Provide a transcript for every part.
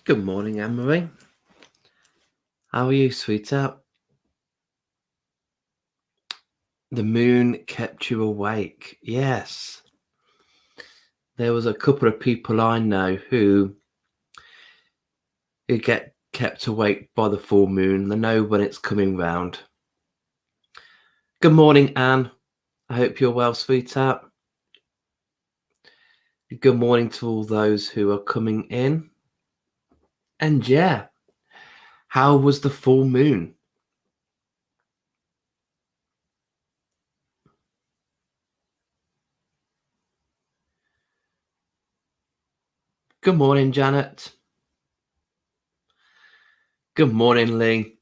Good morning, Anne-Marie. How are you, sweetheart? The moon kept you awake. Yes. There was a couple of people I know who get kept awake by the full moon. They know when it's coming round. Good morning, Anne. I hope you're well, sweetheart. Good morning to all those who are coming in. And yeah, how was the full moon? Good morning, Janet. Good morning, Lee.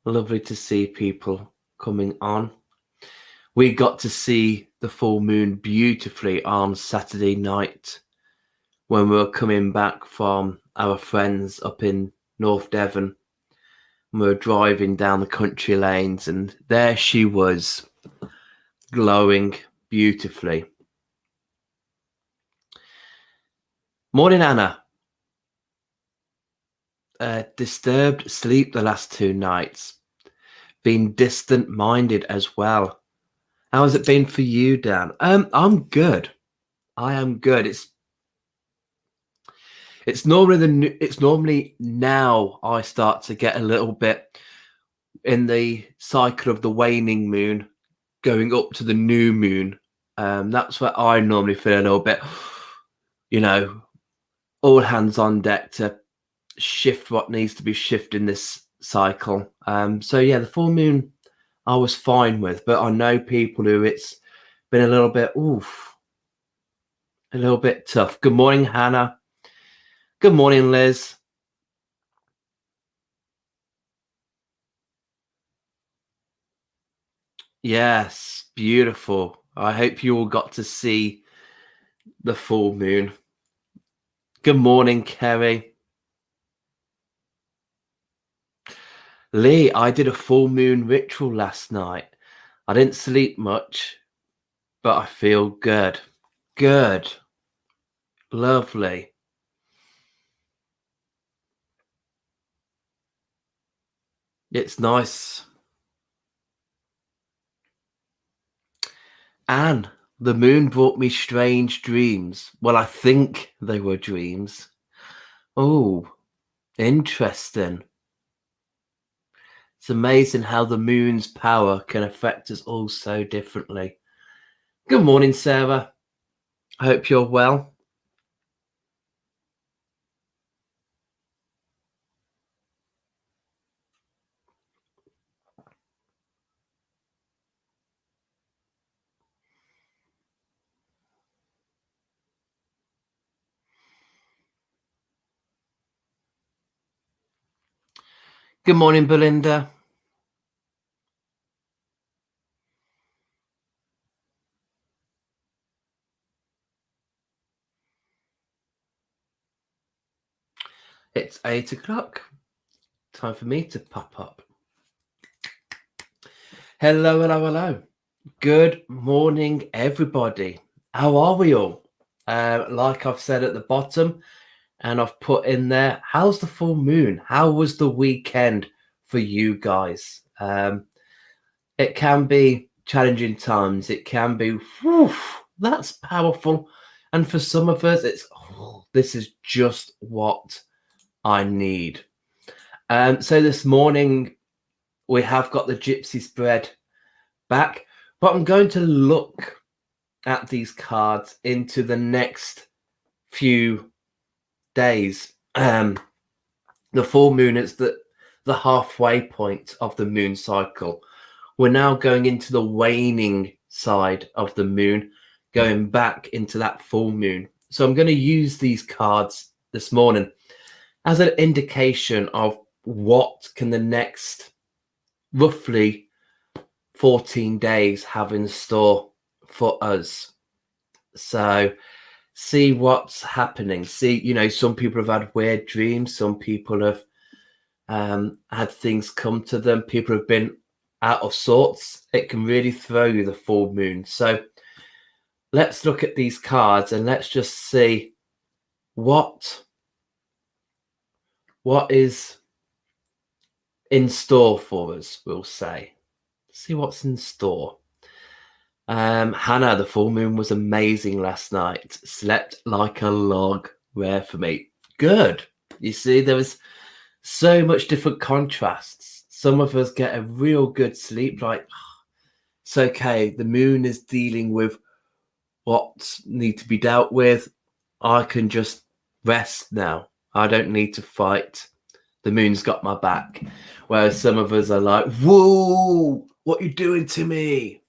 Lovely to see people coming on. We got to see the full moon beautifully on Saturday night when we were coming back from our friends up in North Devon. We were driving down the country lanes, and there she was, glowing beautifully. Morning, Anna. Disturbed sleep the last 2 nights. Been distant-minded as well. How has it been for you, Dan? I'm good. I am good. It's normally now I start to get a little bit in the cycle of the waning moon going up to the new moon. That's where I normally feel a little bit, all hands on deck to shift what needs to be shifted in this cycle. So yeah, the full moon I was fine with, but I know people who it's been a little bit tough. Good morning, Hannah. Good morning, Liz. Yes, beautiful. I hope you all got to see the full moon. Good morning, Kerry. Lee, I did a full moon ritual last night. I didn't sleep much, but I feel good. Good. Lovely. It's nice. Anne, the moon brought me strange dreams. Well, I think they were dreams. Oh, interesting. It's amazing how the moon's power can affect us all so differently. Good morning, Sarah. I hope you're well. Good morning, Belinda. It's 8 o'clock. Time for me to pop up. Hello, hello, hello. Good morning, everybody. How are we all? Like I've said at the bottom, and I've put in there, how's the full moon? How was the weekend for you guys? It can be challenging times. It can be, whew, that's powerful. And for some of us, it's, this is just what I need. So this morning, we have got the Gypsy spread back, but I'm going to look at these cards into the next few days. The full moon is the halfway point of the moon cycle. We're now going into the waning side of the moon, going back into that full moon. So I'm going to use these cards this morning as an indication of what can the next roughly 14 days have in store for us. So see what's happening. See, some people have had weird dreams. Some people have had things come to them. People have been out of sorts. It can really throw you, the full moon. So let's look at these cards and let's just see what is in store for us, we'll say. See what's in store. Hannah, the full moon was amazing last night. Slept like a log. Rare for me. Good. You see, there was so much different contrasts. Some of us get a real good sleep, like it's okay. The moon is dealing with what need to be dealt with. I can just rest now. I don't need to fight. The moon's got my back. Whereas some of us are like, whoa, what are you doing to me?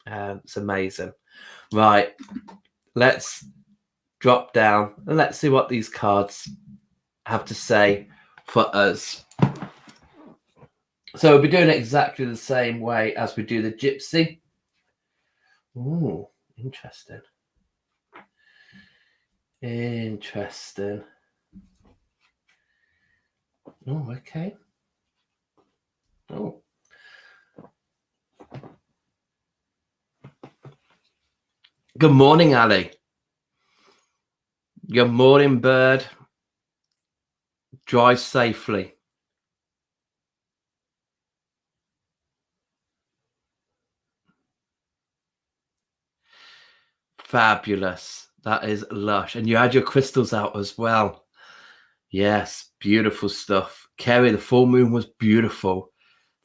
It's amazing. Right, let's drop down and let's see what these cards have to say for us. So we'll be doing it exactly the same way as we do the Gypsy. Ooh, interesting. Interesting. Oh, okay. Oh. Good morning, Ali. Good morning, bird. Drive safely. Fabulous. That is lush. And you had your crystals out as well. Yes, beautiful stuff. Kerry, the full moon was beautiful.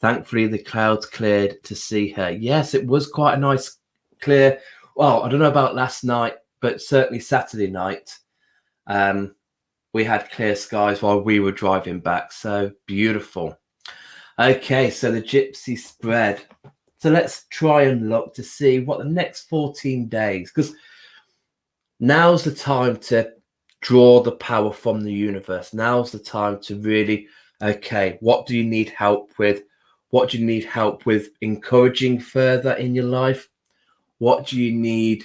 Thankfully, the clouds cleared to see her. Yes, it was quite a nice, clear. Well, I don't know about last night, but certainly Saturday night. We had clear skies while we were driving back. So beautiful. Okay, so the Gypsy spread. So let's try and look to see what the next 14 days, because now's the time to draw the power from the universe. Now's the time to really, okay, what do you need help with? What do you need help with encouraging further in your life? What do you need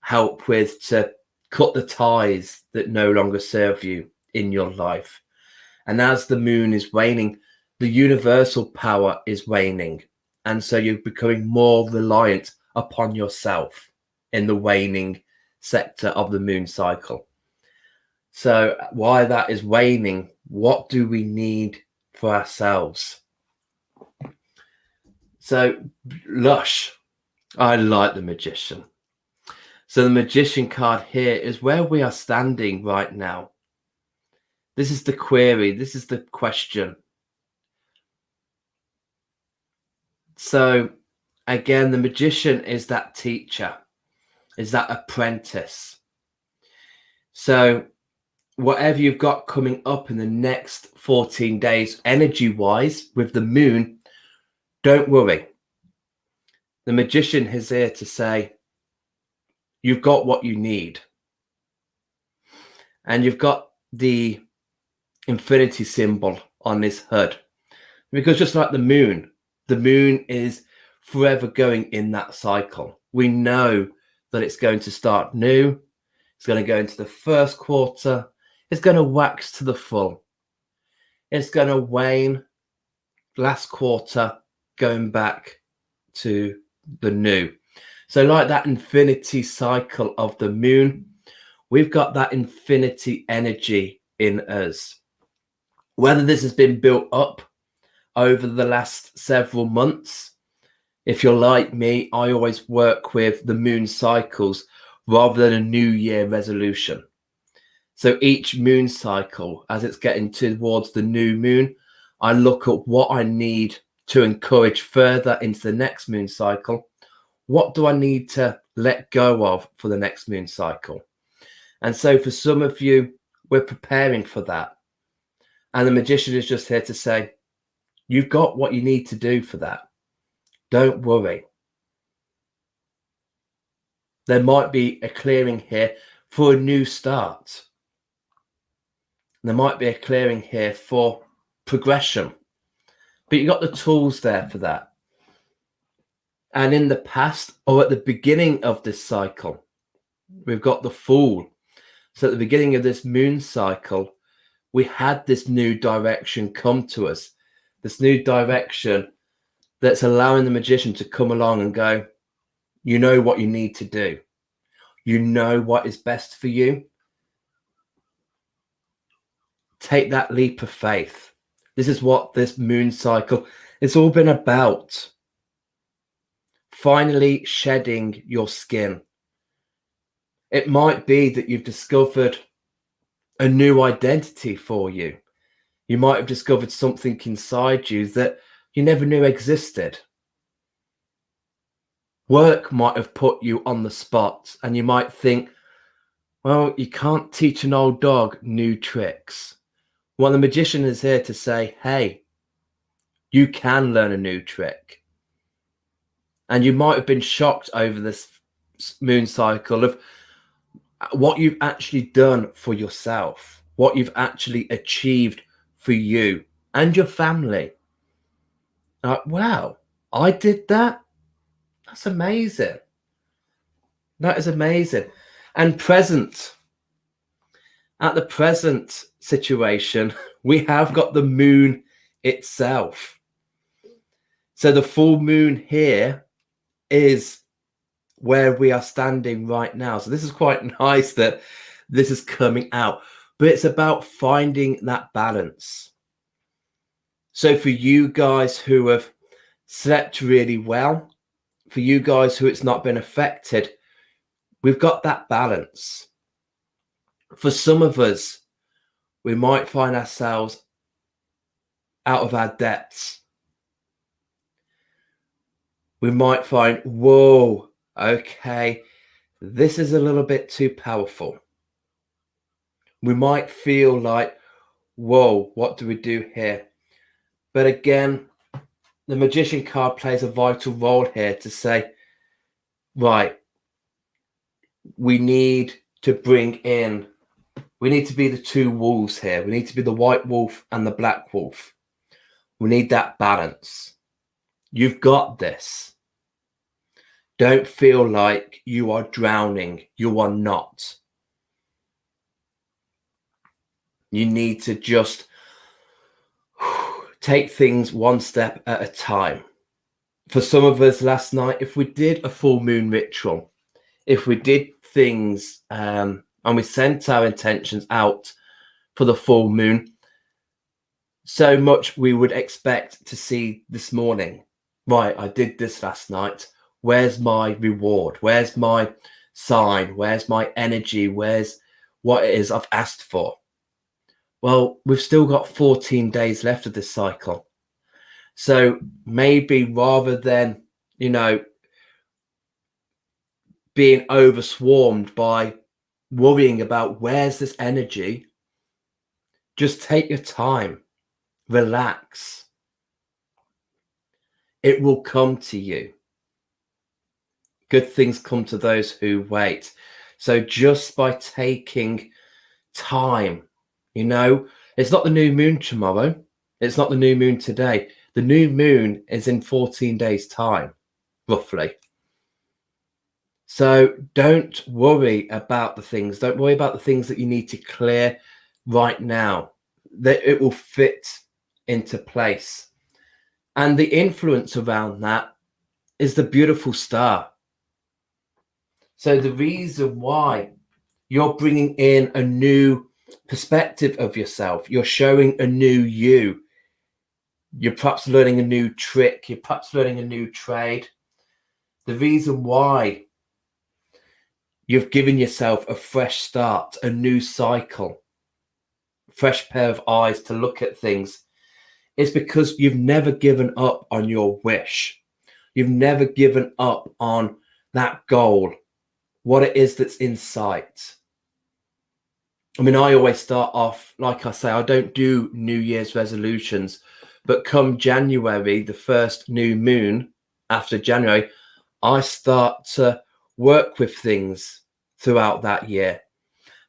help with to cut the ties that no longer serve you in your life? And as the moon is waning, the universal power is waning. And so you're becoming more reliant upon yourself in the waning sector of the moon cycle. So while that is waning, what do we need for ourselves? So lush. I like the Magician. So the Magician card here is where we are standing right now. This is the query. This is the question. So again, the Magician is that teacher, is that apprentice. So whatever you've got coming up in the next 14 days, energy-wise, with the moon, don't worry. The Magician is here to say, you've got what you need. And you've got the infinity symbol on this HUD. Because just like the moon is forever going in that cycle. We know that it's going to start new. It's going to go into the first quarter. It's going to wax to the full. It's going to wane last quarter, going back to the new. So like that infinity cycle of the moon, we've got that infinity energy in us. Whether this has been built up over the last several months, if you're like me, I always work with the moon cycles rather than a new year resolution. So each moon cycle, as it's getting towards the new moon, I look at what I need to encourage further into the next moon cycle. What do I need to let go of for the next moon cycle? And so for some of you, we're preparing for that. And the Magician is just here to say, you've got what you need to do for that. Don't worry. There might be a clearing here for a new start. There might be a clearing here for progression. But you've got the tools there for that. And in the past, or at the beginning of this cycle, we've got the Fool. So at the beginning of this moon cycle, we had this new direction come to us. This new direction that's allowing the Magician to come along and go, You know what you need to do. You know what is best for you. Take that leap of faith. This is what this moon cycle, it's all been about. Finally shedding your skin. It might be that you've discovered a new identity for you. You might have discovered something inside you that you never knew existed. Work might have put you on the spot, and you might think, well, you can't teach an old dog new tricks. Well, the magician is here to say, hey, you can learn a new trick. And you might have been shocked over this moon cycle of what you've actually done for yourself, what you've actually achieved for you and your family. Like, wow, I did that? That's amazing. That is amazing. And at the present situation, we have got the moon itself. So the full moon here is where we are standing right now. So this is quite nice that this is coming out, but it's about finding that balance. So for you guys who have slept really well, for you guys who it's not been affected, we've got that balance. For some of us, we might find ourselves out of our depths. We might find, whoa, okay, this is a little bit too powerful. We might feel like, whoa, what do we do here? But again, the magician card plays a vital role here to say, right, we need to we need to be the two wolves here. We need to be the white wolf and the black wolf. We need that balance. You've got this. Don't feel like you are drowning. You are not. You need to just take things one step at a time. For some of us last night, if we did a full moon ritual, if we did things and we sent our intentions out for the full moon, so much we would expect to see this morning. Right, I did this last night. Where's my reward? Where's my sign? Where's my energy? Where's what it is I've asked for? Well, we've still got 14 days left of this cycle. So maybe rather than, being overswarmed by worrying about where's this energy, just take your time, relax. It will come to you. Good things come to those who wait. So just by taking time, it's not the new moon tomorrow. It's not the new moon today. The new moon is in 14 days' time, roughly. So don't worry about the things. Don't worry about the things that you need to clear right now. That it will fit into place. And the influence around that is the beautiful star. So the reason why you're bringing in a new perspective of yourself, you're showing a new you. You're perhaps learning a new trick. You're perhaps learning a new trade. The reason why you've given yourself a fresh start, a new cycle, fresh pair of eyes to look at things, is because you've never given up on your wish. You've never given up on that goal, what it is that's in sight. I mean, I always start off, like I say, I don't do New Year's resolutions, but come January, the first new moon after January, I start to work with things throughout that year.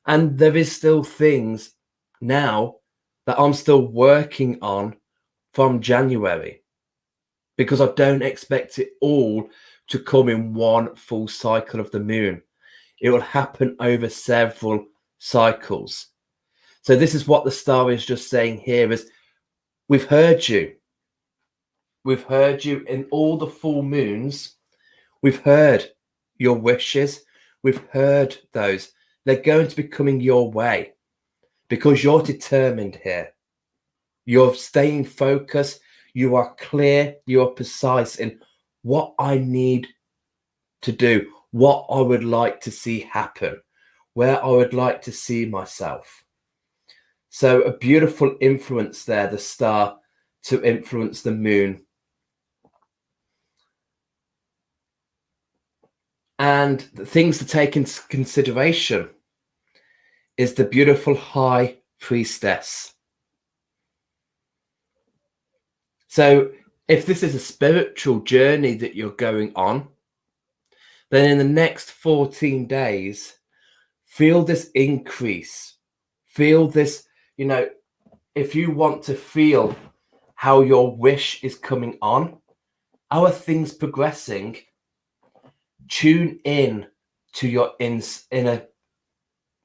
And there is still things now that I'm still working on from January, because I don't expect it all to come in one full cycle of the moon. It will happen over several cycles. So this is what the star is just saying here is, we've heard you. We've heard you in all the full moons. We've heard your wishes. We've heard those. They're going to be coming your way because you're determined here. You're staying focused. You are clear. You are precise in what I need to do, what I would like to see happen, where I would like to see myself. So a beautiful influence there, the star to influence the moon. And the things to take into consideration is the beautiful high priestess. So if this is a spiritual journey that you're going on, then in the next 14 days, feel this increase. Feel this, if you want to feel how your wish is coming on, how are things progressing, tune in to your inner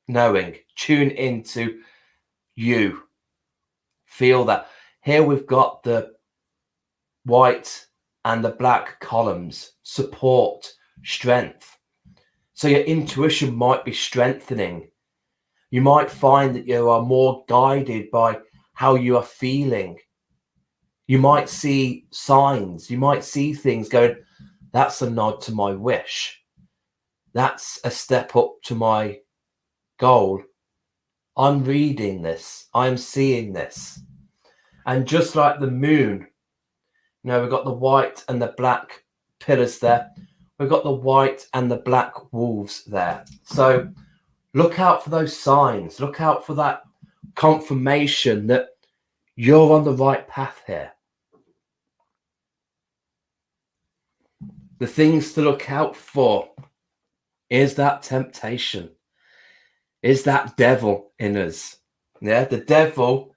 knowing. Tune into you. Feel that. Here we've got the white and the black columns, support, strength. So your intuition might be strengthening. You might find that you are more guided by how you are feeling. You might see signs. You might see things going, that's a nod to my wish. That's a step up to my goal. I'm reading this. I'm seeing this. And just like the moon, we've got the white and the black pillars there. We've got the white and the black wolves there. So look out for those signs. Look out for that confirmation that you're on the right path here. The things to look out for is that temptation, is that devil in us. Yeah, the devil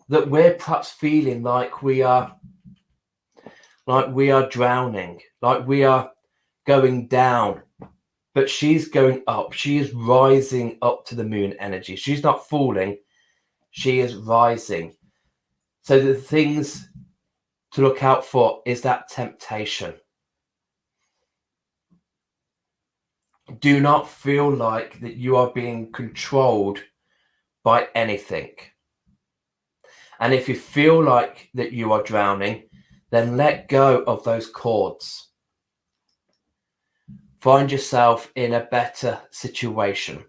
that we're perhaps feeling like we are drowning, like we are going down, but she's going up. She is rising up to the moon energy. She's not falling. She is rising. So the things to look out for is that temptation. Do not feel like that you are being controlled by anything. And if you feel like that you are drowning, then let go of those cords. Find yourself in a better situation.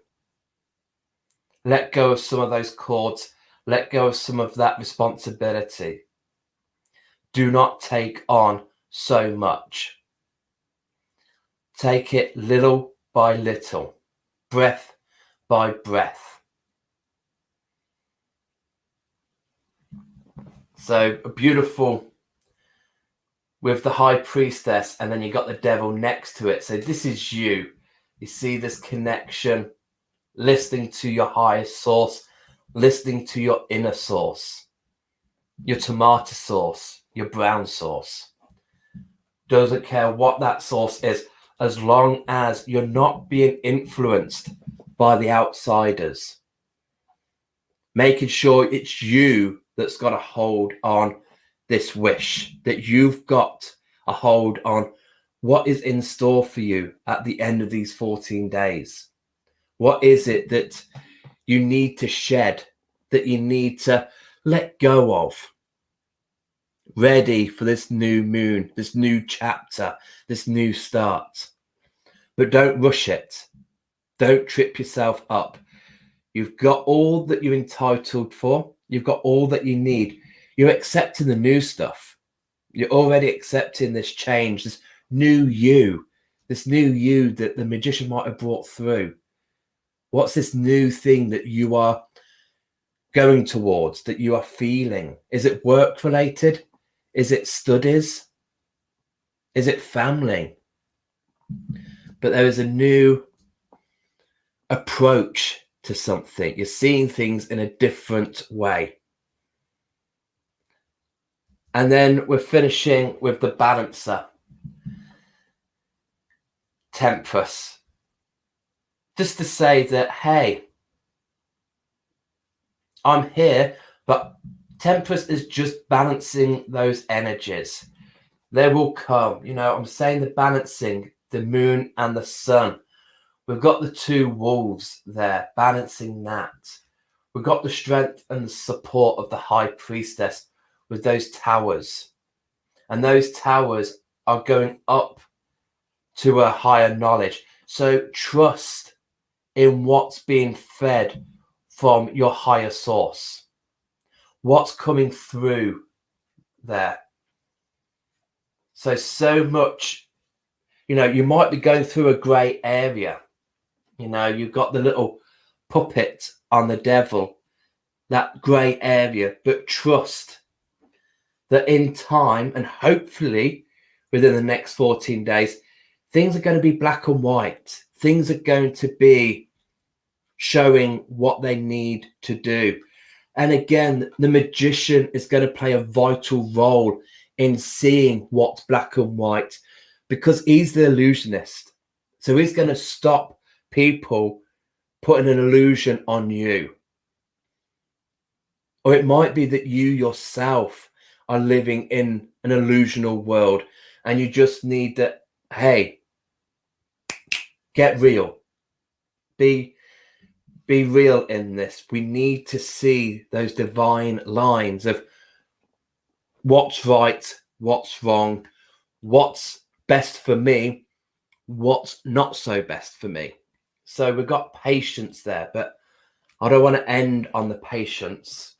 Let go of some of those cords. Let go of some of that responsibility. Do not take on so much. Take it little by little, breath by breath. So beautiful with the high priestess, and then you got the devil next to it. So this is you. You see this connection, listening to your highest source, listening to your inner source, your tomato source, your brown source. Doesn't care what that source is, as long as you're not being influenced by the outsiders. Making sure it's you that's got a hold on this wish, that you've got a hold on what is in store for you at the end of these 14 days. What is it that you need to shed, that you need to let go of? Ready for this new moon, this new chapter, this new start. But don't rush it. Don't trip yourself up. You've got all that you're entitled for. You've got all that you need. You're accepting the new stuff. You're already accepting this change, this new you that the magician might have brought through. What's this new thing that you are going towards, that you are feeling? Is it work related? Is it studies? Is it family? But there is a new approach to something. You're seeing things in a different way. And then we're finishing with the balancer, Temperance. Just to say that, hey, I'm here, but Temperance is just balancing those energies. They will come. I'm saying the balancing, the moon and the sun. We've got the two wolves there balancing that. We've got the strength and the support of the high priestess with those towers. And those towers are going up to a higher knowledge. So trust in what's being fed from your higher source. What's coming through there. So much, you might be going through a grey area. You've got the little puppet on the devil, that grey area, but trust that in time, and hopefully within the next 14 days, things are going to be black and white. Things are going to be showing what they need to do. And again, the magician is going to play a vital role in seeing what's black and white because he's the illusionist. So he's going to stop people putting an illusion on you. Or it might be that you yourself are living in an illusional world and you just need that, hey, get real. Be real in this. We need to see those divine lines of what's right, what's wrong, what's best for me, what's not so best for me. So we've got patience there, but I don't want to end on the patience.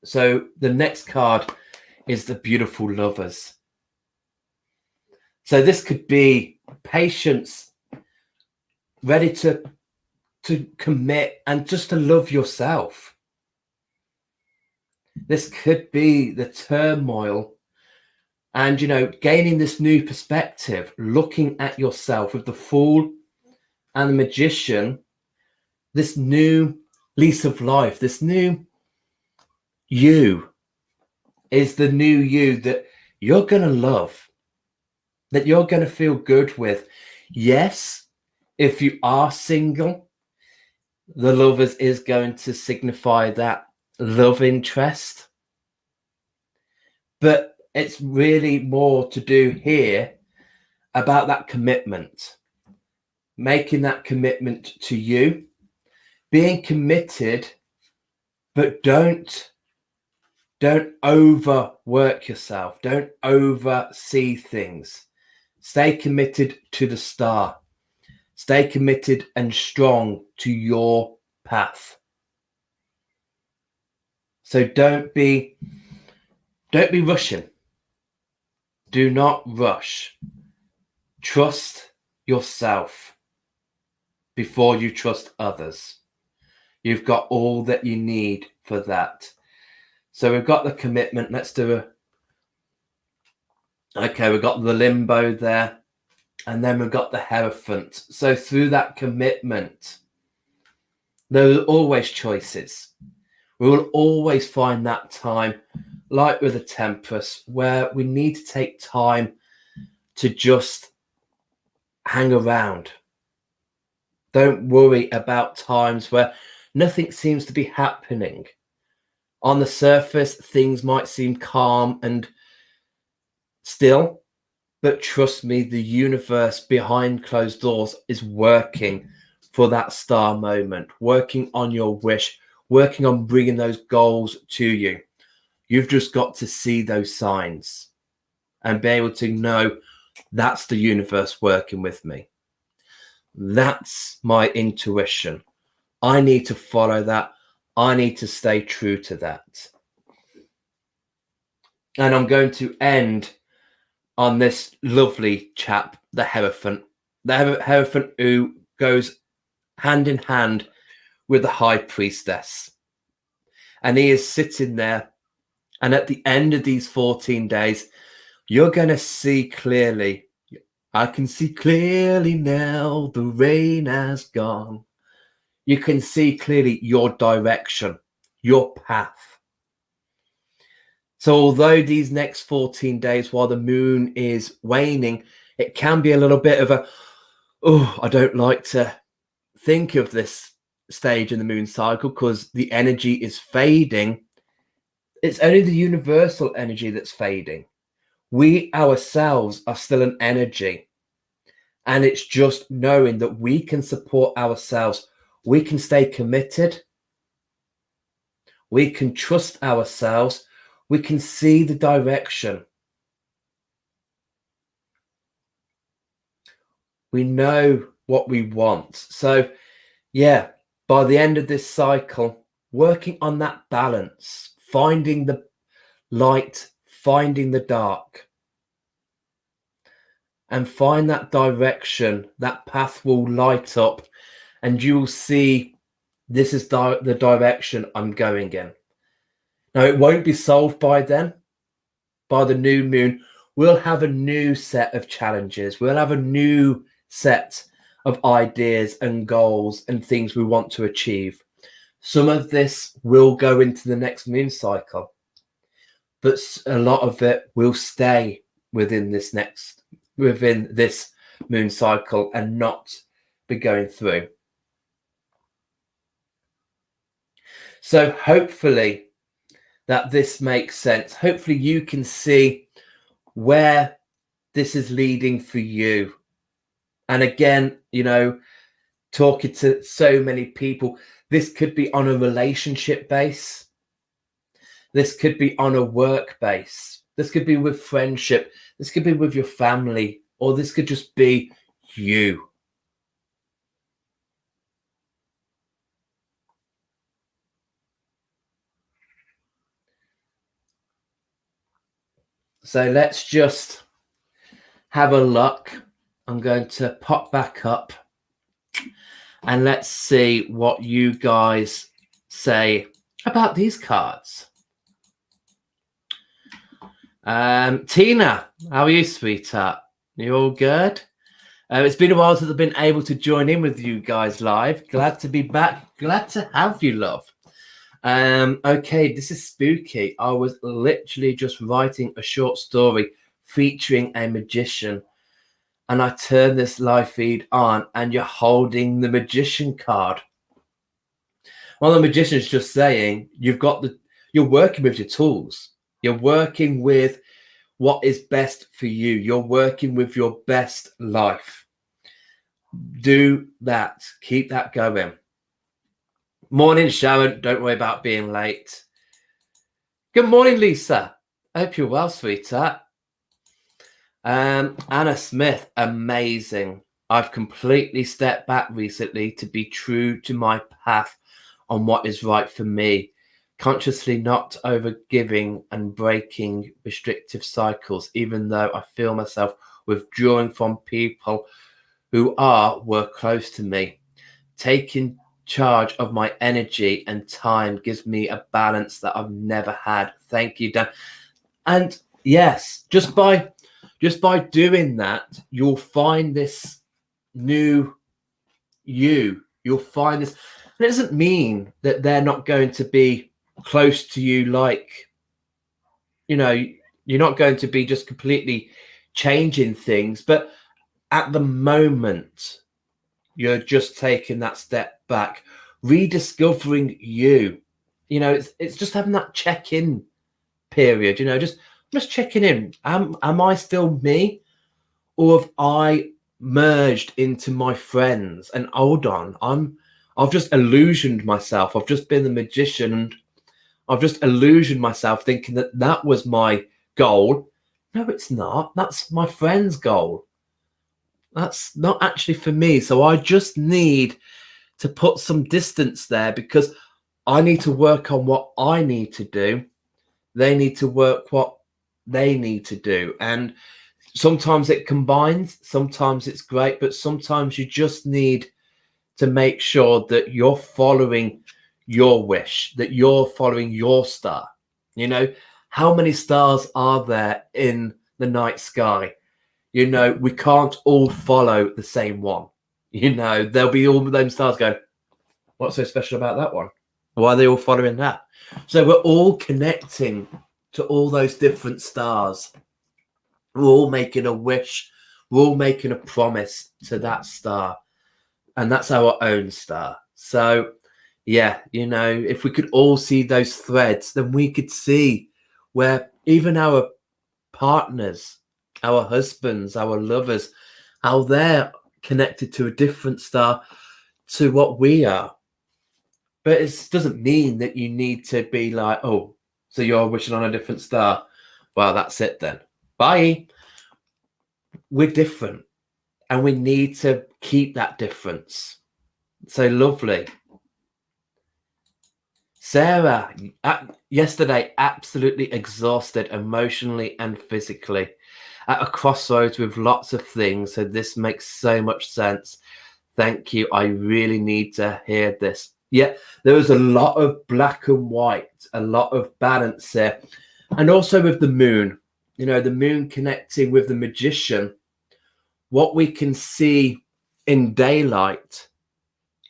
So the next card is the beautiful lovers. So this could be patience, ready to commit and just to love yourself. This could be the turmoil and, gaining this new perspective, looking at yourself with the Fool and the Magician, this new lease of life, this new you is the new you that you're going to love, that you're going to feel good with. Yes, if you are single, the lovers is going to signify that love interest. But it's really more to do here about that commitment, making that commitment to you, being committed, but don't overwork yourself. Don't oversee things. Stay committed to the star. Stay committed and strong to your path. So don't be rushing. Do not rush. Trust yourself before you trust others. You've got all that you need for that. So we've got the commitment. Let's do we've got the limbo there. And then we've got the Hierophant. So through that commitment, there are always choices. We will always find that time, like with the Temperance, where we need to take time to just hang around. Don't worry about times where nothing seems to be happening. On the surface, things might seem calm and still, but trust me, the universe behind closed doors is working for that star moment, working on your wish, working on bringing those goals to you. You've just got to see those signs and be able to know that's the universe working with me. That's my intuition. I need to follow that. I need to stay true to that. And I'm going to end on this lovely chap, the Hierophant. The Hierophant who goes hand in hand with the High Priestess. And he is sitting there. And at the end of these 14 days, you're going to see clearly. I can see clearly now, the rain has gone. You can see clearly your direction, your path. So although these next 14 days, while the moon is waning, it can be a little bit of I don't like to think of this stage in the moon cycle because the energy is fading. It's only the universal energy that's fading. We ourselves are still an energy. And it's just knowing that we can support ourselves. We can stay committed. We can trust ourselves. We can see the direction. We know what we want. So, yeah, by the end of this cycle, working on that balance, finding the light, finding the dark, and find that direction, that path will light up, and you will see this is the direction I'm going in. Now, it won't be solved by then. By the new moon, we'll have a new set of challenges. We'll have a new set of ideas and goals and things we want to achieve. Some of this will go into the next moon cycle, but a lot of it will stay within this moon cycle and not be going through. So hopefully that this makes sense. Hopefully you can see where this is leading for you. And again, you know, talking to so many people, this could be on a relationship base. This could be on a work base. This could be with friendship. This could be with your family, or this could just be you. So let's just have a look. I'm going to pop back up and let's see what you guys say about these cards. Tina, how are you, sweetheart? You all good? It's been a while since I've been able to join in with you guys live. Glad to be back. Glad to have you, love. Okay, this is spooky. I was literally just writing a short story featuring a magician, and I turned this live feed on, and you're holding the magician card. Well, the magician is just saying you're working with your tools. You're working with what is best for you. You're working with your best life. Do that. Keep that going. Morning, Sharon. Don't worry about being late. Good morning, Lisa. I hope you're well, sweetheart. Anna Smith, amazing. I've completely stepped back recently to be true to my path on what is right for me, consciously not overgiving and breaking restrictive cycles, even though I feel myself withdrawing from people who were close to me. Taking charge of my energy and time gives me a balance that I've never had. Thank you, Dan. And yes, just by doing that, you'll find this new you. You'll find this. And it doesn't mean that they're not going to be close to you, like, you know, you're not going to be just completely changing things. But at the moment, you're just taking that step back, rediscovering you. You know, it's just having that check-in period, you know, just checking in. Am I still me? Or have I merged into my friends? And hold on, I've just illusioned myself. I've just been the magician, and I've just illusioned myself thinking that was my goal. No, it's not. That's my friend's goal. That's not actually for me. So I just need to put some distance there, because I need to work on what I need to do. They need to work what they need to do. And sometimes it combines, sometimes it's great, but sometimes you just need to make sure that you're following your wish, that you're following your star. You know, how many stars are there in the night sky? You know, we can't all follow the same one. You know, there'll be all them stars going, what's so special about that one? Why are they all following that? So we're all connecting to all those different stars. We're all making a wish. We're all making a promise to that star. And that's our own star. So, yeah, you know, if we could all see those threads, then we could see where even our partners, our husbands, our lovers, how they're connected to a different star to what we are. But it doesn't mean that you need to be like, oh, so you're wishing on a different star. Well, that's it then. Bye. We're different and we need to keep that difference. So lovely. Sarah, yesterday, absolutely exhausted emotionally and physically. At a crossroads with lots of things. So this makes so much sense. Thank you. I really need to hear this. Yeah, there was a lot of black and white, a lot of balance here. And also with the moon, you know, the moon connecting with the magician, what we can see in daylight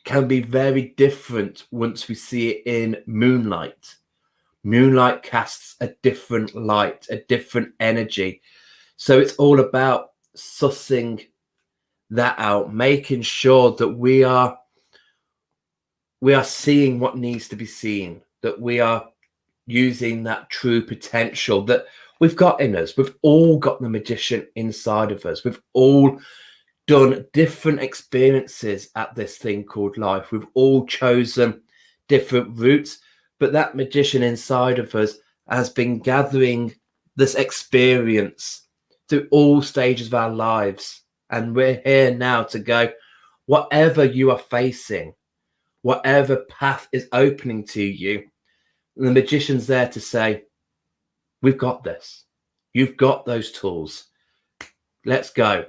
can be very different once we see it in moonlight. Moonlight casts a different light, a different energy. So it's all about sussing that out, making sure that we are seeing what needs to be seen, that we are using that true potential that we've got in us. We've all got the magician inside of us. We've all done different experiences at this thing called life. We've all chosen different routes, but that magician inside of us has been gathering this experience through all stages of our lives. And we're here now to go, whatever you are facing, whatever path is opening to you, the magician's there to say, we've got this. You've got those tools. Let's go.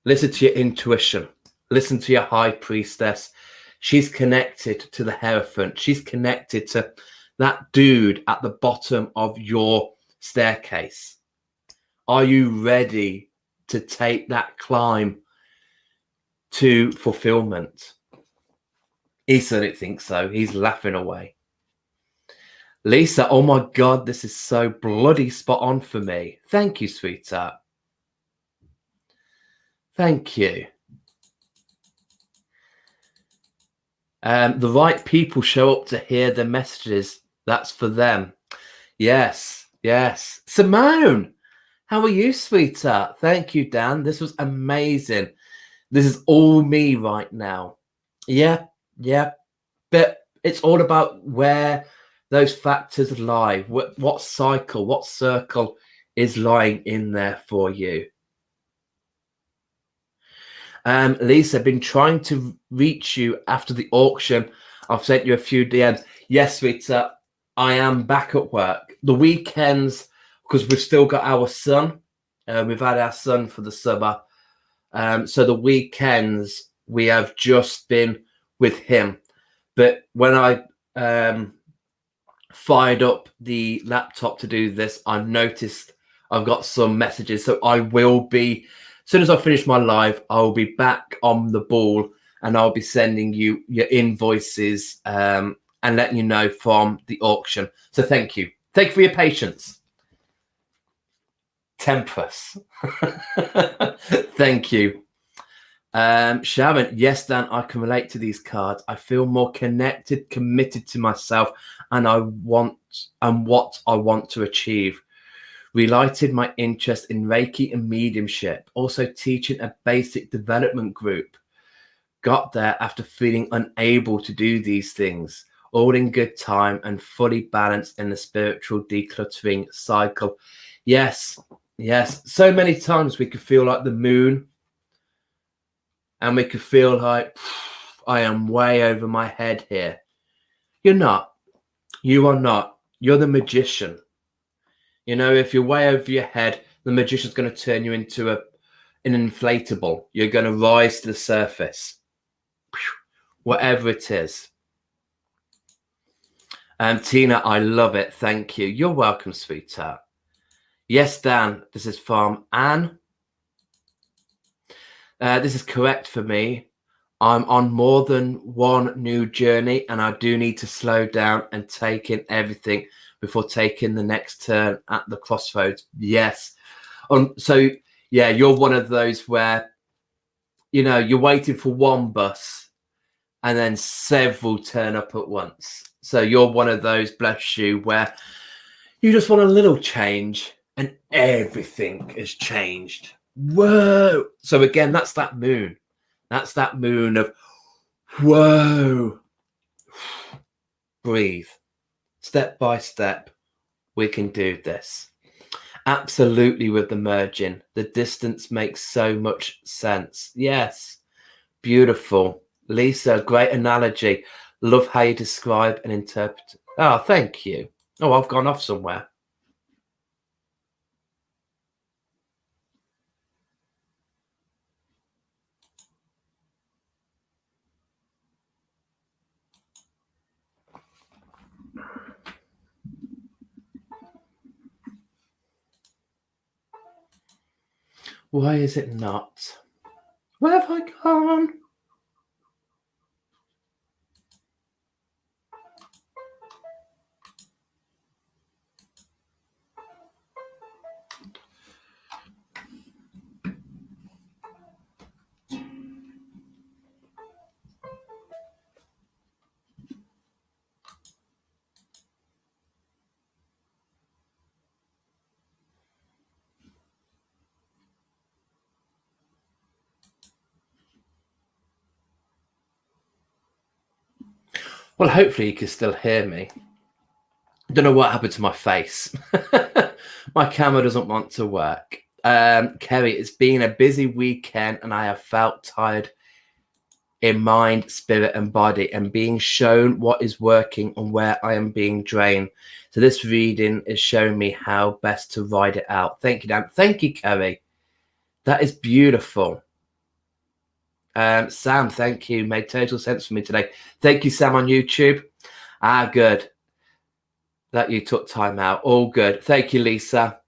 Listen to your intuition. Listen to your high priestess. She's connected to the Hierophant. She's connected to that dude at the bottom of your staircase. Are you ready to take that climb to fulfillment? He certainly thinks so. He's laughing away. Lisa, oh my God, this is so bloody spot on for me. Thank you, sweetheart. Thank you. The right people show up to hear the messages. That's for them. Yes, yes. Simone, how are you, sweetheart? Thank you, Dan. This was amazing. This is all me right now. Yeah, yeah. But it's all about where those factors lie. What cycle, what circle is lying in there for you. Lisa, I've been trying to reach you after the auction. I've sent you a few DMs. Yes, sweetheart, I am back at work. The weekends, because we've still got our son. We've had our son for the summer. So the weekends, we have just been with him. But when I fired up the laptop to do this, I noticed I've got some messages. So I will be, as soon as I finish my live, I'll be back on the ball and I'll be sending you your invoices and letting you know from the auction. So thank you. Thank you for your patience. Tempest. Thank you. Sharon, yes, Dan, I can relate to these cards. I feel more connected, committed to myself and what I want to achieve. Relighted my interest in Reiki and mediumship, also teaching a basic development group. Got there after feeling unable to do these things, all in good time and fully balanced in the spiritual decluttering cycle. Yes, yes. So many times we could feel like the moon and we could feel like, I am way over my head here. You're not. You are not. You're the magician. You know, if you're way over your head, the magician's going to turn you into an inflatable. You're going to rise to the surface. Whatever it is. Tina, I love it. Thank you. You're welcome, sweetheart. Yes, Dan, this is from Anne. This is correct for me. I'm on more than one new journey and I do need to slow down and take in everything before taking the next turn at the crossroads. Yes. So, yeah, you're one of those where, you know, you're waiting for one bus and then several turn up at once. So you're one of those, bless you, where you just want a little change and everything has changed. whoa. So again, that's that moon. That's that moon of whoa. Breathe. Step by step, we can do this. Absolutely, with the merging. The distance makes so much sense. Yes. Beautiful. Lisa, great analogy. Love how you describe and interpret. Oh, thank you. Oh, I've gone off somewhere. Why is it not? Where have I gone? Well, hopefully you can still hear me. I don't know what happened to my face. My camera doesn't want to work. Kerry, it's been a busy weekend and I have felt tired in mind, spirit, and body, and being shown what is working and where I am being drained. So this reading is showing me how best to ride it out. Thank you, Dan. Thank you, Kerry. That is beautiful. Sam, thank you. Made total sense for me today. Thank you, Sam, on YouTube. Good. That you took time out. All good. Thank you, Lisa.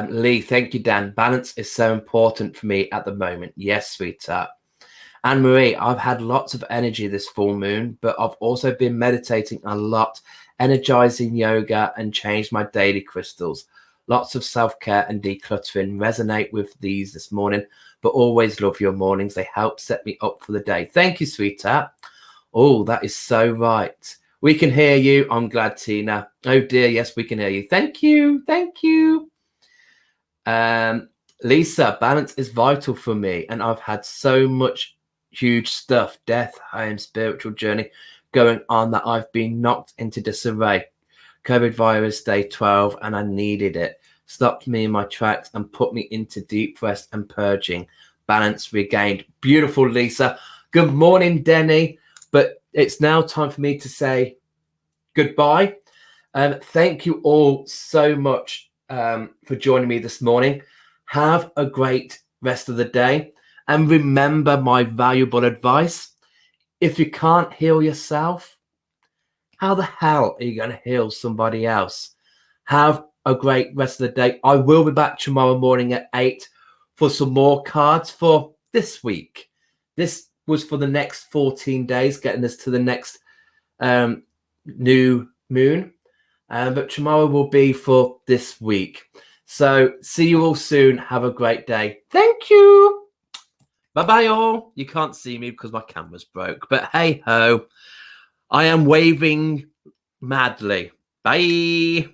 Lee, thank you, Dan. Balance is so important for me at the moment. Yes, sweetheart. Anne Marie, I've had lots of energy this full moon, but I've also been meditating a lot, energizing yoga, and changed my daily crystals. Lots of self-care and decluttering. Resonate with these this morning, but always love your mornings. They help set me up for the day. Thank you, sweetheart. Oh, that is so right. We can hear you. I'm glad, Tina. Oh dear, yes, we can hear you. Thank you. Thank you. Lisa, balance is vital for me, and I've had so much huge stuff, death, home, spiritual journey going on that I've been knocked into disarray. COVID virus day 12, and I needed it. Stopped me in my tracks and put me into deep rest and purging. Balance regained. Beautiful, Lisa. Good morning, Denny. But it's now time for me to say goodbye. Thank you all so much for joining me this morning. Have a great rest of the day. And remember my valuable advice. If you can't heal yourself, how the hell are you going to heal somebody else? Have a great rest of the day. I will be back tomorrow morning at 8 for some more cards for this week. This was for the next 14 days, getting us to the next new moon. But tomorrow will be for this week. So see you all soon. Have a great day. Thank you. Bye-bye all. You can't see me because my camera's broke. But hey ho, I am waving madly. Bye.